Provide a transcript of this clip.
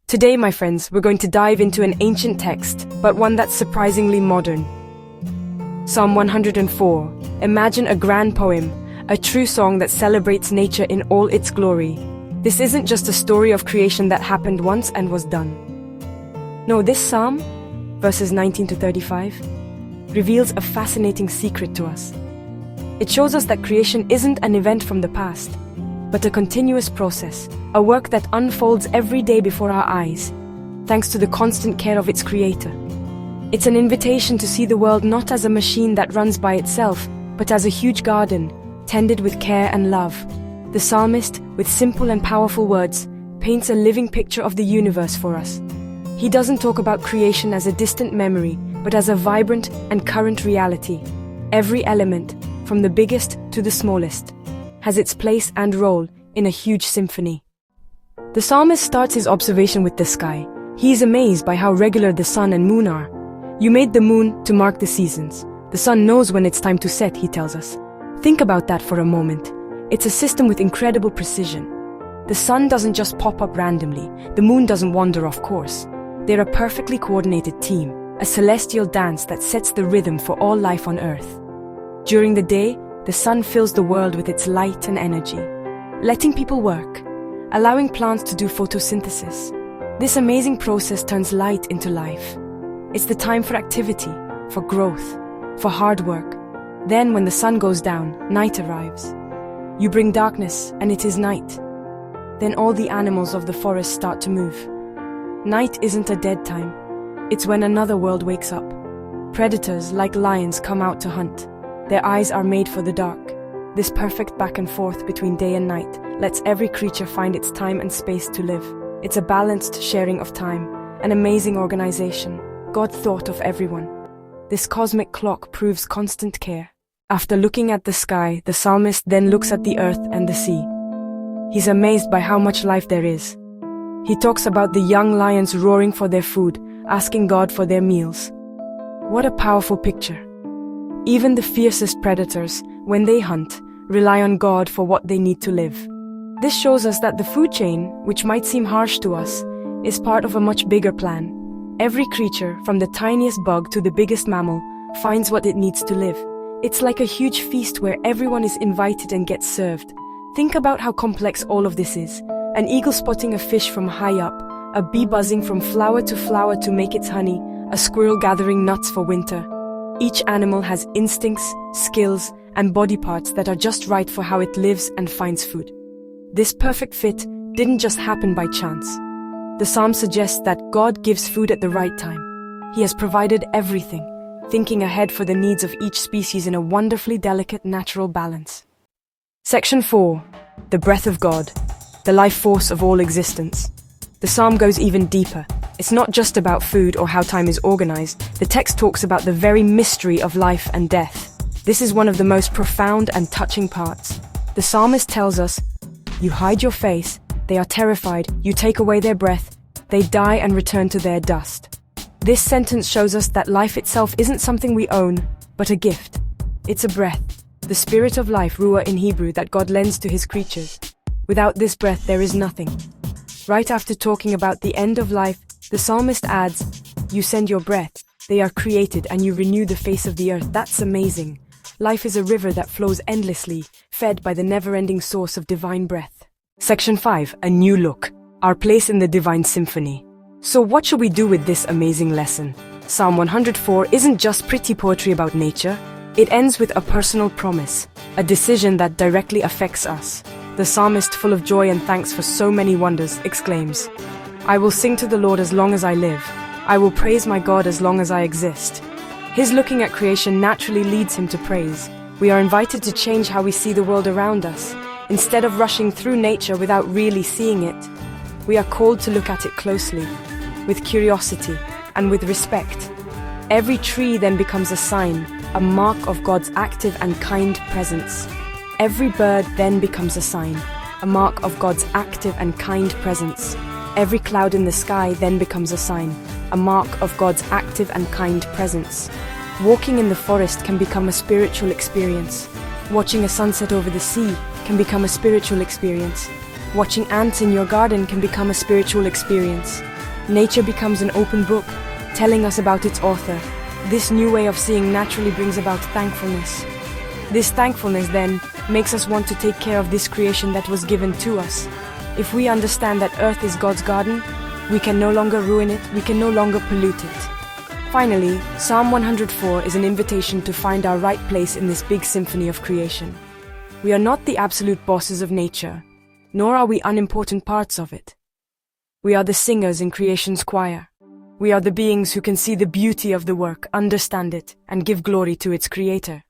Today, my friends, we're going to dive into an ancient text, but one that's surprisingly modern. Psalm 104. Imagine a grand poem, a true song that celebrates nature in all its glory. This isn't just a story of creation that happened once and was done. No, this psalm, verses 19 to 35, reveals a fascinating secret to us. It shows us that creation isn't an event from the past, but a continuous process, a work that unfolds every day before our eyes, thanks to the constant care of its creator. It's an invitation to see the world not as a machine that runs by itself, but as a huge garden, tended with care and love. The psalmist, with simple and powerful words, paints a living picture of the universe for us. He doesn't talk about creation as a distant memory, but as a vibrant and current reality. Every element, from the biggest to the smallest, has its place and role in a huge symphony. The psalmist starts his observation with the sky. He is amazed by how regular the sun and moon are. You made the moon to mark the seasons. The sun knows when it's time to set, he tells us. Think about that for a moment. It's a system with incredible precision. The sun doesn't just pop up randomly. The moon doesn't wander off course. They're a perfectly coordinated team, a celestial dance that sets the rhythm for all life on Earth. During the day, the sun fills the world with its light and energy, letting people work, allowing plants to do photosynthesis. This amazing process turns light into life. It's the time for activity, for growth, for hard work. Then when the sun goes down, night arrives. You bring darkness, and it is night. Then all the animals of the forest start to move. Night isn't a dead time. It's when another world wakes up. Predators, like lions, come out to hunt. Their eyes are made for the dark. This perfect back and forth between day and night lets every creature find its time and space to live. It's a balanced sharing of time, an amazing organization. God thought of everyone. This cosmic clock proves constant care. After looking at the sky, the psalmist then looks at the earth and the sea. He's amazed by how much life there is. He talks about the young lions roaring for their food, asking God for their meals. What a powerful picture. Even the fiercest predators, when they hunt, rely on God for what they need to live. This shows us that the food chain, which might seem harsh to us, is part of a much bigger plan. Every creature, from the tiniest bug to the biggest mammal, finds what it needs to live. It's like a huge feast where everyone is invited and gets served. Think about how complex all of this is. An eagle spotting a fish from high up, a bee buzzing from flower to make its honey, a squirrel gathering nuts for winter. Each animal has instincts, skills, and body parts that are just right for how it lives and finds food. This perfect fit didn't just happen by chance. The psalm suggests that God gives food at the right time. He has provided everything, thinking ahead for the needs of each species in a wonderfully delicate natural balance. Section 4. The breath of God, the life force of all existence. The psalm goes even deeper. It's not just about food or how time is organized. The text talks about the very mystery of life and death. This is one of the most profound and touching parts. The psalmist tells us, "You hide your face, they are terrified, you take away their breath, they die and return to their dust." This sentence shows us that life itself isn't something we own, but a gift. It's a breath, the spirit of life, ruah in Hebrew, that God lends to his creatures. Without this breath, there is nothing. Right after talking about the end of life, the psalmist adds, "You send your breath, they are created, and you renew the face of the earth." That's amazing. Life is a river that flows endlessly, fed by the never-ending source of divine breath. Section 5. A new look. Our place in the divine symphony. So what should we do with this amazing lesson? Psalm 104 isn't just pretty poetry about nature. It ends with a personal promise, a decision that directly affects us. The psalmist, full of joy and thanks for so many wonders, exclaims, "I will sing to the Lord as long as I live. I will praise my God as long as I exist." His looking at creation naturally leads him to praise. We are invited to change how we see the world around us. Instead of rushing through nature without really seeing it, we are called to look at it closely, with curiosity and with respect. Every tree then becomes a sign, a mark of God's active and kind presence. Every bird then becomes a sign, a mark of God's active and kind presence. Every cloud in the sky then becomes a sign, a mark of God's active and kind presence. Walking in the forest can become a spiritual experience. Watching a sunset over the sea can become a spiritual experience. Watching ants in your garden can become a spiritual experience. Nature becomes an open book, telling us about its author. This new way of seeing naturally brings about thankfulness. This thankfulness then makes us want to take care of this creation that was given to us. If we understand that Earth is God's garden, we can no longer ruin it, we can no longer pollute it. Finally, Psalm 104 is an invitation to find our right place in this big symphony of creation. We are not the absolute bosses of nature, nor are we unimportant parts of it. We are the singers in creation's choir. We are the beings who can see the beauty of the work, understand it, and give glory to its creator.